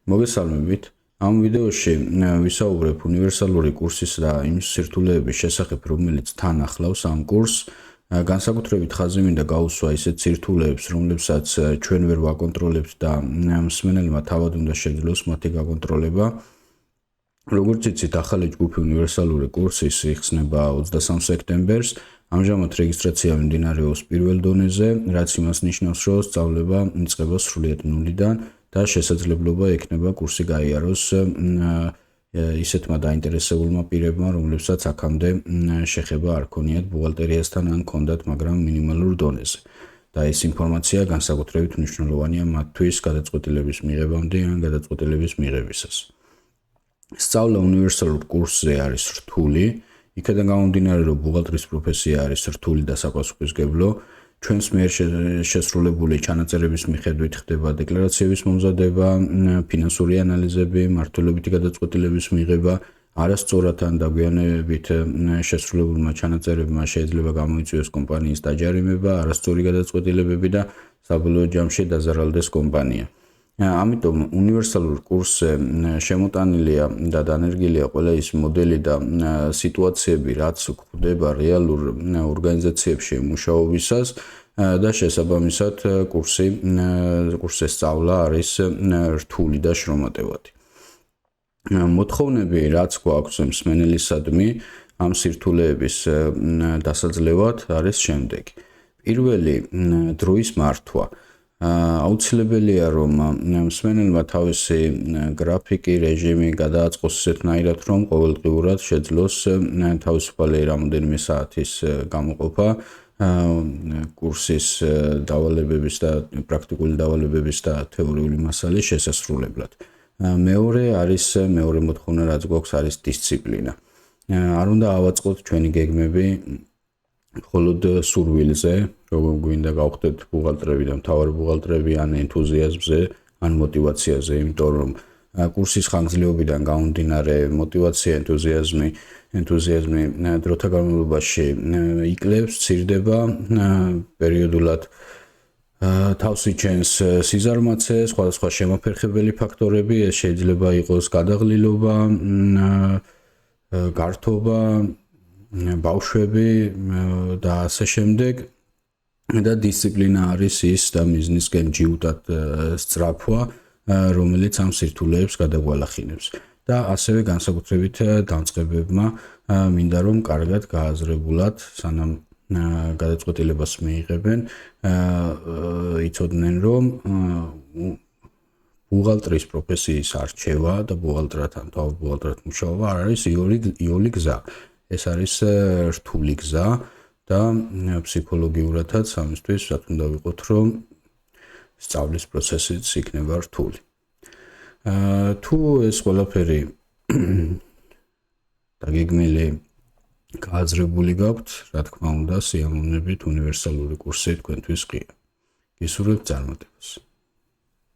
მოგესალმებით. ამ ვიდეოში ვისაუბრებ უნივერსალური კურსის და იმ სირთულეების შესახებ, რომელიც თან ახლავს ამ კურსს. განსაკუთრებით ხაზი მინდა გაუსვა ისეთ სირთულეებს, რომლებსაც ჩვენ ვერ ვაკონტროლებთ და მსმენელმა თავად უნდა შეძლოს მათი გაკონტროლება. როგორც იცით, ახალი ჯგუფი უნივერსალური კურსის იხსნება 23 სექტემბერს. ამჟამად რეგისტრაცია მიმდინარეობს პირველ დონეზე, რაც იმას ნიშნავს, რომ სწავლება იწყება სრულიად ნულიდან და შესაძლებლობა ექნება კურსი გაიაროს ისეთმა დაინტერესებულმა პირებმა, რომლებსაც აქამდე შეხება არ ქონიათ ბუღალტერიასთან ან ჰქონდათ, მაგრამ მინიმალურ დონეზე. და ეს ინფორმაცია განსაკუთრებით მნიშვნელოვანია მათთვის გადაწყვეტილების მიღებამდე ან გადაწყვეტილების მიღებისას. სწავლა უნივერსალურ კურსზე არის რთული, იქედან გამომდინარე, რომ ბუღალტრის პროფესია არის რთული და საპასუხისმგებლო. ჩვენს მიერ შესრულებული ჩანაწერების მიხედვით ხდება დეკლარაციების მომზადება, ფინანსური ანალიზები, მმართველობითი გადაწყვეტილების მიღება. არასწორად ან დაგვიანებით შესრულებულმა ჩანაწერებმა შეიძლება გამოიწვიოს კომპანიის დაჯარიმება, არასწორი გადაწყვეტილებები და საბოლოო ჯამში დაზარალდეს კომპანია. ამიტომ უნივერსალურ კურსზე შემოტანილია და დანერგილია ყველა ის მოდელი და სიტუაციები, რაც გვხვდება რეალურ ორგანიზაციებში მუშაობისას და შესაბამისად კურსის სწავლა არის რთული და შრომატევადი. მოთხოვნები, რაც გვაქვს მსმენელისადმი ამ სირთულეების დასაძლევად არის შემდეგი. პირველი, დროის მართვა. აუცილებელია, რომ მსმენელმა თავისი გრაფიკი, რეჟიმი გადააწყოს ისეთნაირად, რომ ყოველდღიურად შეძლოს თავისუფალი რამოდენიმე საათის გამოყოფა კურსის დავალებების და პრაქტიკული დავალებების და თეორიული მასალის შესასრულებლად. მეორე მოთხოვნა, რაც გვაქვს, არის დისციპლინა. არ უნდა ავაწყოთ ჩვენი გეგმები მხოლოდ სურვილზე, როგორ გვინდა გავხდეთ ბუღალტრები და მთავარი ბუღალტრები, ან ენთუზიაზმზე, ან мотиваციაზე, იმიტომ რომ კურსის ხანგრძლივობიდან გამომდინარე мотиваცია, ენთუზიაზმი დროთა განმავლობაში იკლებს, ცირდება, პერიოდულად თავს იჩენს სიზარმაცე, სხვადასხვა შემოფერხებელი ფაქტორები, ეს შეიძლება იყოს გადაღლილობა, გართობა, ბავშვები და ასე შემდეგ. და დისციპლინა არის ის და მიზნისკენ ჯიუტად სწრაფვა, რომელიც ამ სირთულეებს გადაგვალახინებს. და ასევე განსაკუთრებით დამწყებებმა მინდა რომ კარგად გააზრებულად, სანამ გადაწყვეტილებას მიიღებენ, იცოდნენ რომ ბუღალტრის პროფესიის არჩევა და ბუღალტრად ან თავად ბუღალტრად მუშაობა არ არის იული გზა. ეს არის რთული გზა და ფსიქოლოგიურადაც ამისთვის რაც უნდა ვიყოთ, რომ სწავლის პროცესიც იქნება რთული. თუ ეს ყველაფერი დაგეგმილი გააზრებული გაქვთ, რა თქმა უნდა, სიამოვნებით უნივერსალური კურსი თქვენთვის ღია. გისურვებთ წარმატებას.